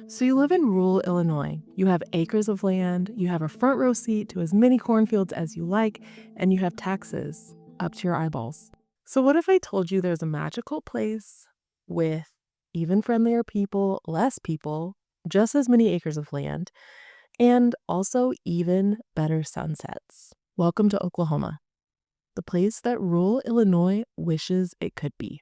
So you live in rural Illinois. You have acres of land, you have a front row seat to as many cornfields as you like, and you have taxes up to your eyeballs. So what if I told you there's a magical place with even friendlier people, less people, just as many acres of land, and also even better sunsets? Welcome to Oklahoma, the place that rural Illinois wishes it could be.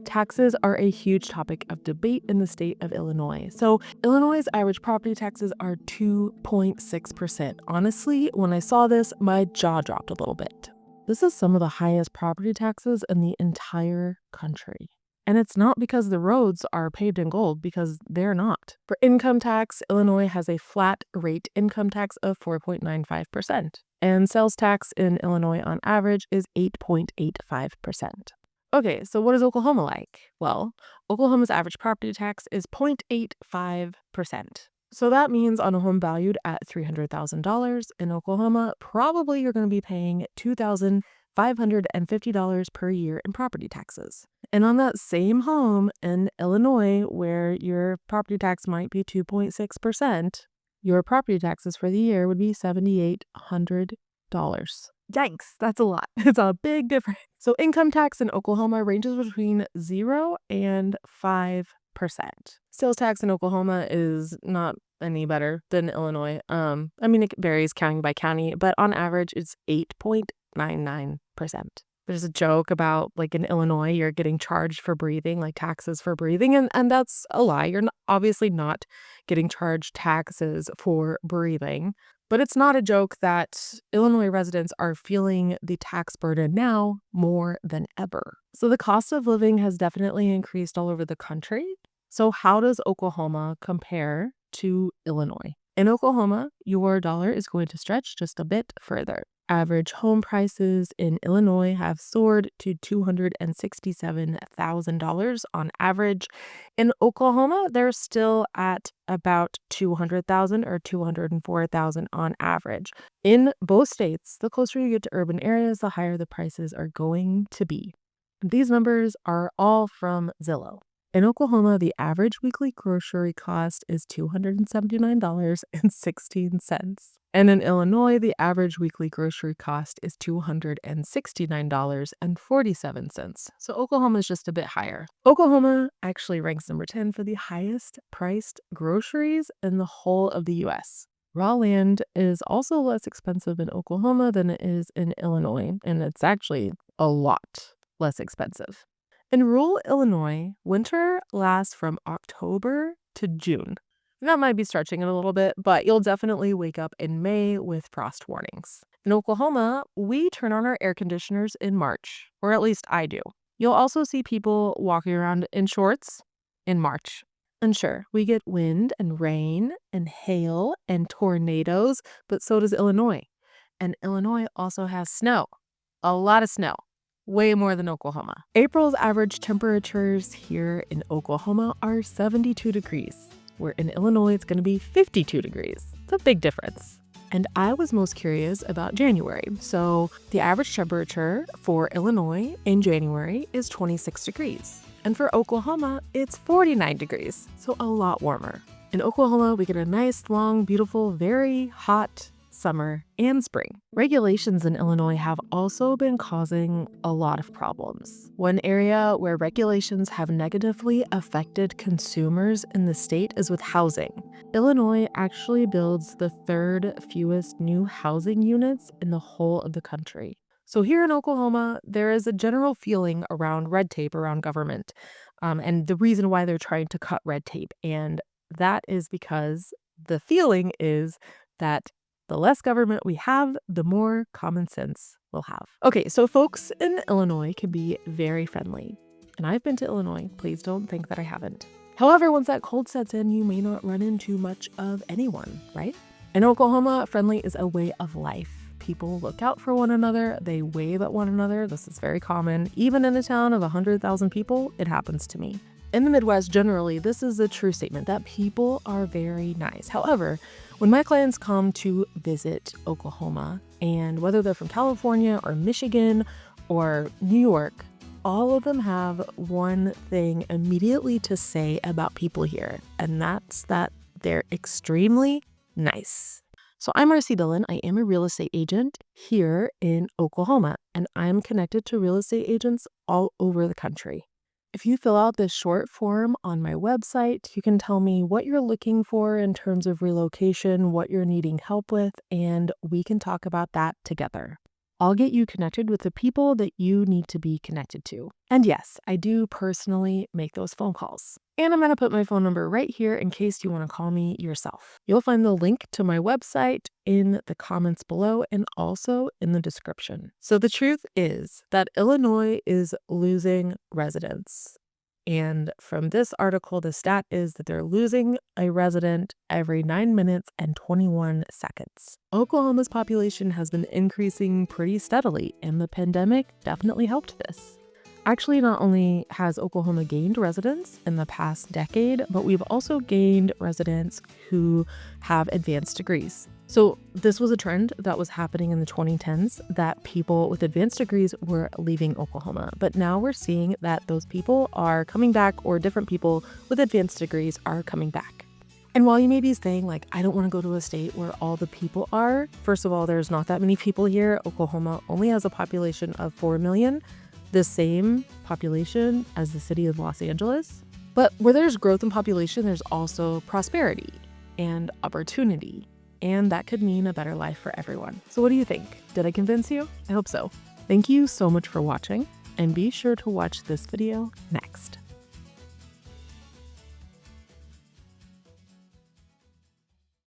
Taxes are a huge topic of debate in the state of Illinois. So Illinois' average property taxes are 2.6%. Honestly, when I saw this, my jaw dropped a little bit. This is some of the highest property taxes in the entire country. And it's not because the roads are paved in gold, because they're not. For income tax, Illinois has a flat rate income tax of 4.95%. And sales tax in Illinois on average is 8.85%. Okay, so what is Oklahoma like? Well, Oklahoma's average property tax is 0.85%. So that means on a home valued at $300,000 in Oklahoma, probably you're going to be paying $2,550 per year in property taxes. And on that same home in Illinois, where your property tax might be 2.6%, your property taxes for the year would be $7,800. Yikes, that's a lot. It's a big difference. So income tax in Oklahoma ranges between 0 and 5%. Sales tax in Oklahoma is not any better than Illinois. It varies county by county, but on average it's 8.99%. There's a joke about, like, in Illinois, you're getting charged for breathing, like taxes for breathing, and that's a lie. You're obviously not getting charged taxes for breathing. But it's not a joke that Illinois residents are feeling the tax burden now more than ever. So the cost of living has definitely increased all over the country. So how does Oklahoma compare to Illinois? In Oklahoma, your dollar is going to stretch just a bit further. Average home prices in Illinois have soared to $267,000 on average. In Oklahoma, they're still at about $200,000 or $204,000 on average. In both states, the closer you get to urban areas, the higher the prices are going to be. These numbers are all from Zillow. In Oklahoma, the average weekly grocery cost is $279.16. And in Illinois, the average weekly grocery cost is $269.47. So Oklahoma is just a bit higher. Oklahoma actually ranks number 10 for the highest priced groceries in the whole of the U.S. Raw land is also less expensive in Oklahoma than it is in Illinois, and it's actually a lot less expensive. In rural Illinois, winter lasts from October to June. That might be stretching it a little bit, but you'll definitely wake up in May with frost warnings. In Oklahoma, we turn on our air conditioners in March, or at least I do. You'll also see people walking around in shorts in March. And sure, we get wind and rain and hail and tornadoes, but so does Illinois. And Illinois also has snow, a lot of snow. Way more than Oklahoma. April's average temperatures here in Oklahoma are 72 degrees, where in Illinois it's going to be 52 degrees. It's a big difference. And I was most curious about January. So the average temperature for Illinois in January is 26 degrees. And for Oklahoma, it's 49 degrees, so a lot warmer. In Oklahoma, we get a nice, long, beautiful, very hot summer and spring. Regulations in Illinois have also been causing a lot of problems. One area where regulations have negatively affected consumers in the state is with housing. Illinois actually builds the third fewest new housing units in the whole of the country. So here in Oklahoma, there is a general feeling around red tape around government, and the reason why they're trying to cut red tape. And that is because the feeling is that the less government we have, the more common sense we'll have. Okay, so folks in Illinois can be very friendly. And I've been to Illinois. Please don't think that I haven't. However, once that cold sets in, you may not run into much of anyone, right? In Oklahoma, friendly is a way of life. People look out for one another. They wave at one another. This is very common. Even in a town of 100,000 people, it happens to me. In the Midwest, generally, this is a true statement that people are very nice. However, when my clients come to visit Oklahoma, and whether they're from California or Michigan or New York, all of them have one thing immediately to say about people here, and that's that they're extremely nice. So I'm Marcie Billen. I am a real estate agent here in Oklahoma, and I'm connected to real estate agents all over the country. If you fill out this short form on my website, you can tell me what you're looking for in terms of relocation, what you're needing help with, and we can talk about that together. I'll get you connected with the people that you need to be connected to. And yes, I do personally make those phone calls. And I'm going to put my phone number right here in case you want to call me yourself. You'll find the link to my website in the comments below and also in the description. So the truth is that Illinois is losing residents. And from this article, the stat is that they're losing a resident every 9 minutes and 21 seconds. Oklahoma's population has been increasing pretty steadily, and the pandemic definitely helped this. Actually, not only has Oklahoma gained residents in the past decade, but we've also gained residents who have advanced degrees. So this was a trend that was happening in the 2010s, that people with advanced degrees were leaving Oklahoma. But now we're seeing that those people are coming back, or different people with advanced degrees are coming back. And while you may be saying, like, I don't want to go to a state where all the people are, first of all, there's not that many people here. Oklahoma only has a population of 4 million, the same population as the city of Los Angeles. But where there's growth in population, there's also prosperity and opportunity. And that could mean a better life for everyone. So what do you think? Did I convince you? I hope so. Thank you so much for watching, and be sure to watch this video next.